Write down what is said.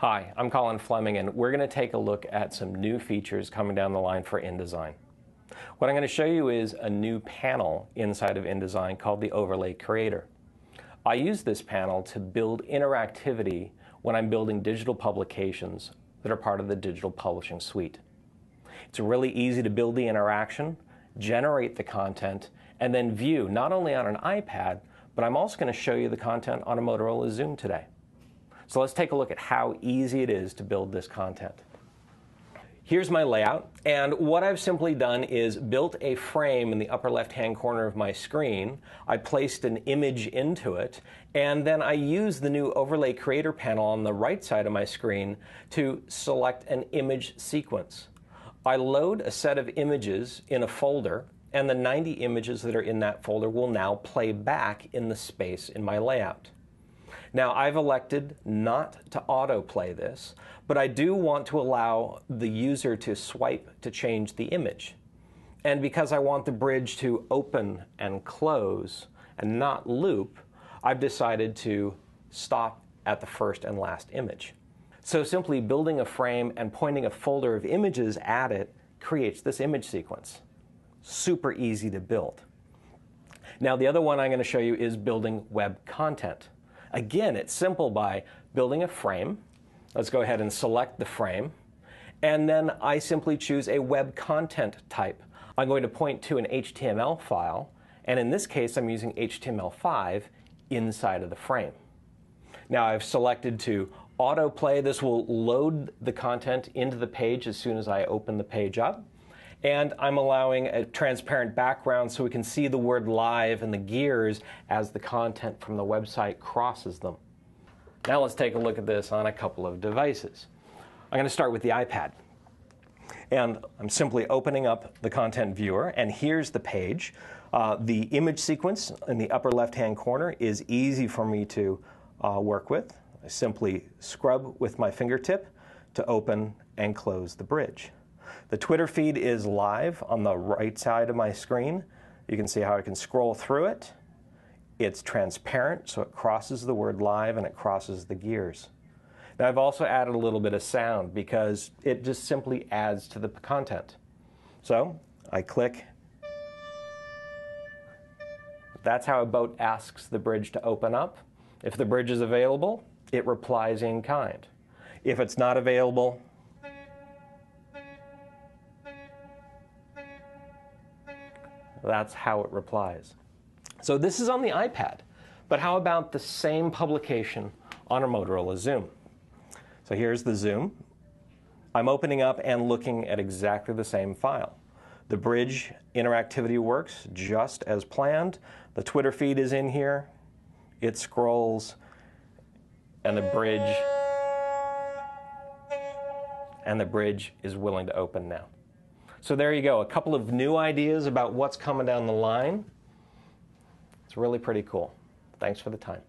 Hi, I'm Colin Fleming, and we're going to take a look at some new features coming down the line for InDesign. What I'm going to show you is a new panel inside of InDesign called the Overlay Creator. I use this panel to build interactivity when I'm building digital publications that are part of the digital publishing suite. It's really easy to build the interaction, generate the content, and then view not only on an iPad, but I'm also going to show you the content on a Motorola Xoom today. So let's take a look at how easy it is to build this content. Here's my layout, and what I've simply done is built a frame in the upper left-hand corner of my screen. I placed an image into it, and then I used the new Overlay Creator panel on the right side of my screen to select an image sequence. I load a set of images in a folder, and the 90 images that are in that folder will now play back in the space in my layout. Now, I've elected not to autoplay this, but I do want to allow the user to swipe to change the image. And because I want the bridge to open and close and not loop, I've decided to stop at the first and last image. So simply building a frame and pointing a folder of images at it creates this image sequence. Super easy to build. Now, the other one I'm going to show you is building web content. Again, it's simple by building a frame. Let's go ahead and select the frame. And then I simply choose a web content type. I'm going to point to an HTML file. And in this case, I'm using HTML5 inside of the frame. Now, I've selected to autoplay. This will load the content into the page as soon as I open the page up. And I'm allowing a transparent background so we can see the word live and the gears as the content from the website crosses them. Now let's take a look at this on a couple of devices. I'm going to start with the iPad. And I'm simply opening up the content viewer, and here's the page. The image sequence in the upper left-hand corner is easy for me to work with. I simply scrub with my fingertip to open and close the bridge. The Twitter feed is live on the right side of my screen. You can see how I can scroll through it. It's transparent, so it crosses the word live and it crosses the gears. Now, I've also added a little bit of sound because it just simply adds to the content. So I click. That's how a boat asks the bridge to open up. If the bridge is available, it replies in kind. If it's not available, that's how it replies. So this is on the iPad, but how about the same publication on a Motorola Xoom? So here's the Xoom. I'm opening up and looking at exactly the same file. The bridge interactivity works just as planned. The Twitter feed is in here. It scrolls, and the bridge is willing to open now. So there you go, a couple of new ideas about what's coming down the line. It's really pretty cool. Thanks for the time.